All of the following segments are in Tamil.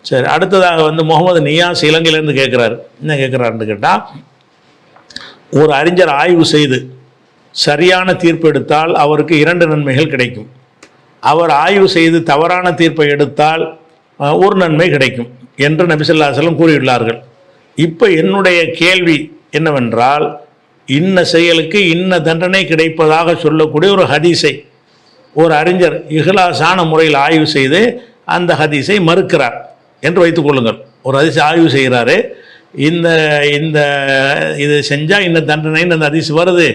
சரி, அடுத்ததாக வந்து முகமது நியாஸ் இலங்கையிலேருந்து கேட்குறாரு. என்ன கேட்குறாருன்னு கேட்டால், ஒரு அறிஞர் ஆய்வு செய்து சரியான தீர்ப்பு எடுத்தால் அவருக்கு 2 நன்மைகள் கிடைக்கும். அவர் ஆய்வு செய்து தவறான தீர்ப்பை எடுத்தால் ஒரு நன்மை கிடைக்கும் என்று நபி ஸல்லல்லாஹு அலைஹி வஸல்லம் கூறியுள்ளார்கள். இப்போ என்னுடைய கேள்வி என்னவென்றால், இன்ன செயலுக்கு இன்ன தண்டனை கிடைப்பதாக சொல்லக்கூடிய ஒரு ஹதீஸை ஒரு அறிஞர் இஹ்லாஸான முறையில் ஆய்வு செய்து அந்த ஹதீஸை மறுக்கிறார் என்று வைத்துக்கொள்ளுங்கள். ஒரு ஹதீஸை ஆய்வு செய்கிறாரு, இந்த இந்த இது செஞ்சால் இந்த தண்டனைன்னு அந்த ஹதீஸ் வருது,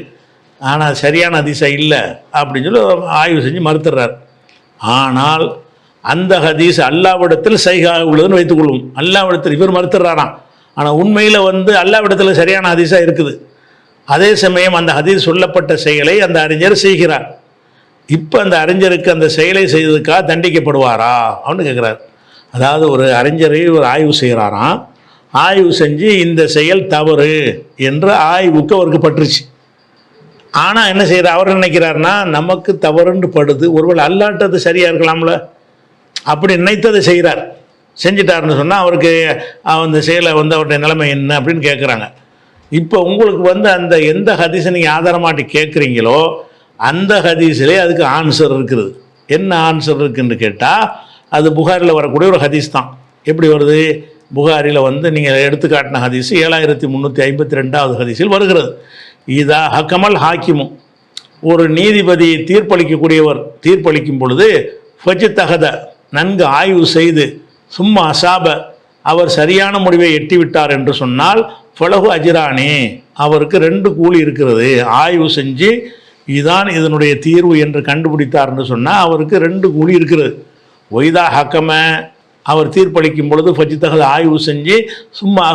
ஆனால் சரியான ஹதீஸாக இல்லை அப்படின்னு சொல்லி ஆய்வு செஞ்சு மறுத்துடுறார். ஆனால் அந்த ஹதீஸ் அல்லாஹ்விடத்தில் சஹீஹாக உள்ளதுன்னு வைத்துக்கொள்ளும். அல்லாஹ்விடத்தில் இவர் மறுத்துடுறாராம், ஆனால் உண்மையில் வந்து அல்லாஹ்விடத்தில் சரியான ஹதீஸாக இருக்குது. அதே சமயம் அந்த ஹதீஸ் சொல்லப்பட்ட செயலை அந்த அறிஞர் செய்கிறார். இப்போ அந்த அறிஞருக்கு அந்த செயலை செய்ததுக்காக தண்டிக்கப்படுவாரா அப்படின்னு கேட்குறார். அதாவது ஒரு அறிஞரை ஒரு ஆய்வு செய்கிறாராம், ஆய்வு செஞ்சு இந்த செயல் தவறு என்று ஆய்வுக்கு அவருக்கு பட்டுருச்சு. ஆனால் என்ன செய்கிறார், அவர் நினைக்கிறாருன்னா நமக்கு தவறுன்னு படுது, ஒருவேளை அல்லாட்டது சரியாக இருக்கலாம்ல அப்படி நினைத்ததை செய்கிறார். செஞ்சிட்டாருன்னு சொன்னால் அவருக்கு அந்த செயலை வந்து அவருடைய நிலைமை என்ன அப்படின்னு கேட்குறாங்க. இப்போ உங்களுக்கு வந்து அந்த எந்த ஹதீஸை நீங்கள் ஆதாரமாட்டி கேட்குறீங்களோ அந்த ஹதீஸிலே அதுக்கு ஆன்சர் இருக்குது. என்ன ஆன்சர் இருக்குன்னு கேட்டால், அது புகாரில் வரக்கூடிய ஒரு ஹதீஸ் தான். எப்படி வருது, புகாரில் வந்து நீங்கள் எடுத்துக்காட்டின ஹதீஸ் 7352வது ஹதீஸில் வருகிறது. இதா ஹக்கமல் ஹாக்கிமும், ஒரு நீதிபதி தீர்ப்பளிக்கக்கூடியவர் தீர்ப்பளிக்கும் பொழுது ஃபஜ் தகத, நன்கு ஆய்வு செய்து, சும்மா அசாப, அவர் சரியான முடிவை எட்டிவிட்டார் என்று சொன்னால் ஃபலஹு அஜ்ரானே, அவருக்கு 2 கூலி இருக்கிறது. ஆய்வு செஞ்சு இதுதான் இதனுடைய தீர்வு என்று கண்டுபிடித்தார் என்று சொன்னால் அவருக்கு 2 கூலி இருக்கிறது. ஒய்தா ஹக்கம, அவர் தீர்ப்பளிக்கும் பொழுது ஃபஜ்தஹத் ஆய்வு செஞ்சு சும்மா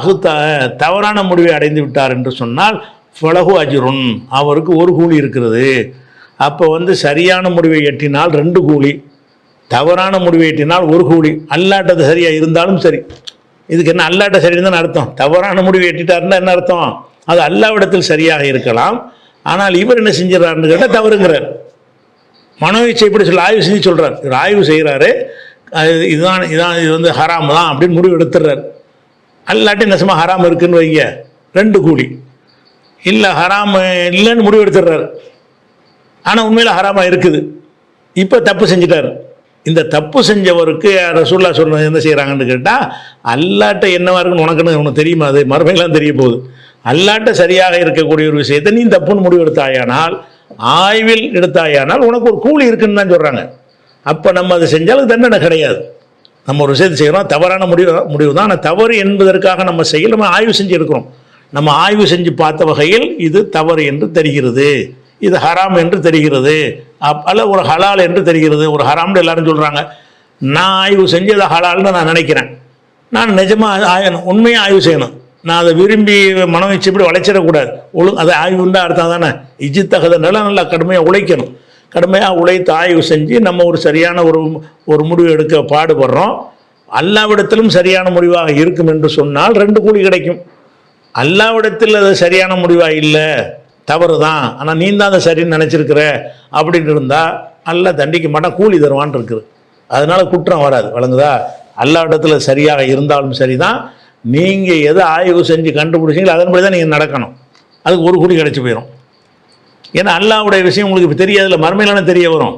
தவறான முடிவை அடைந்து விட்டார் என்று சொன்னால் ஃபலஹு அஜ்ருன், அவருக்கு 1 கூலி இருக்கிறது. அப்போ வந்து சரியான முடிவை எட்டினால் 2 கூலி, தவறான முடிவை எட்டினால் 1 கூலி. அல்லாட்டது சரியாக இருந்தாலும் சரி. இதுக்கு என்ன அல்லாட்ட சரி இருந்தால் அர்த்தம், தவறான முடிவை எட்டிட்டாருன்னா என்ன அர்த்தம், அது அல்லாவிடத்தில் சரியாக இருக்கலாம். ஆனால் இவர் என்ன செஞ்சிடறாருன்னு கேட்டால் தவறுங்கிறார். மனோயிச்சை இப்படி சொல்ல ஆய்வு செஞ்சு சொல்கிறார். இவர் ஆய்வு செய்கிறாரு, இதுதான் இது வந்து ஹராம் தான் அப்படின்னு முடிவு எடுத்துடுறார். அல்லாட்டி நெசமாக ஹராம் இருக்குன்னு வைங்க, 2 கூலி. இல்லை ஹராம் இல்லைன்னு முடிவு எடுத்துடுறாரு, ஆனால் உண்மையில் ஹராமாக இருக்குது. இப்போ தப்பு செஞ்சிட்டார். இந்த தப்பு செஞ்சவருக்கு ரசூலுல்லாஹ் சொன்னது என்ன செய்கிறாங்கன்னு கேட்டால், அல்லாட்ட என்னவா இருக்குன்னு உனக்கு தெரியுமா, அது மறுமையெல்லாம் தெரிய போகுது. அல்லாட்ட சரியாக இருக்கக்கூடிய ஒரு விஷயத்தை நீ தப்புன்னு முடிவு எடுத்தாயானால், ஆய்வில் எடுத்தாயானால் உனக்கு ஒரு கூலி இருக்குன்னு தான் சொல்கிறாங்க. அப்போ நம்ம அதை செஞ்சாலும் தண்டனை கிடையாது. நம்ம ஒரு விஷயத்தை செய்கிறோம், தவறான முடிவு தான், ஆனால் தவறு என்பதற்காக நம்ம செய்யல, நம்ம ஆய்வு செஞ்சு எடுக்கிறோம். நம்ம ஆய்வு செஞ்சு பார்த்த வகையில் இது தவறு என்று தெரிகிறது, இது ஹராம் என்று தெரிகிறது, அல்ல ஒரு ஹலால் என்று தெரிகிறது. ஒரு ஹராம்னு எல்லாரும் சொல்கிறாங்க, நான் ஆய்வு செஞ்சு அதை ஹலால்னு நான் நினைக்கிறேன். நான் நிஜமாக உண்மையாக ஆய்வு செய்யணும். நான் அதை விரும்பி மனம் வச்சு இப்படி வளைச்சிடக்கூடாது. அதை ஆய்வுண்டா அர்த்தம் தானே. இஜித்தகதனால நல்லா கடுமையாக உழைக்கணும். கடுமையாக உழைத்து ஆய்வு செஞ்சு நம்ம ஒரு சரியான ஒரு முடிவு எடுக்க பாடுபடுறோம். அல்லாவிடத்திலும் சரியான முடிவாக இருக்கும் என்று சொன்னால் 2 கூலி கிடைக்கும். அல்லாவிடத்தில் அது சரியான முடிவாக இல்லை, தவறு தான், ஆனால் நீ தான் அதை சரின்னு நினச்சிருக்கிற அப்படின்னு இருந்தால் அல்லாஹ் தண்டிக்க மாட்டான், கூலி தருவான்னு இருக்குது. அதனால் குற்றம் வராது. வழங்குதா? அல்லாவிடத்தில் சரியாக இருந்தாலும் சரி தான், நீங்கள் எதை ஆய்வு செஞ்சு கண்டுபிடிச்சிங்களோ அதன்படி தான் நீங்கள் நடக்கணும். அதுக்கு 1 கூலி கிடச்சி போயிடும். ஏன்னா அல்லாஹ்வுடைய விஷயம் உங்களுக்கு இப்போ தெரியாதுல்ல, மறுமையிலான தெரிய வரும்.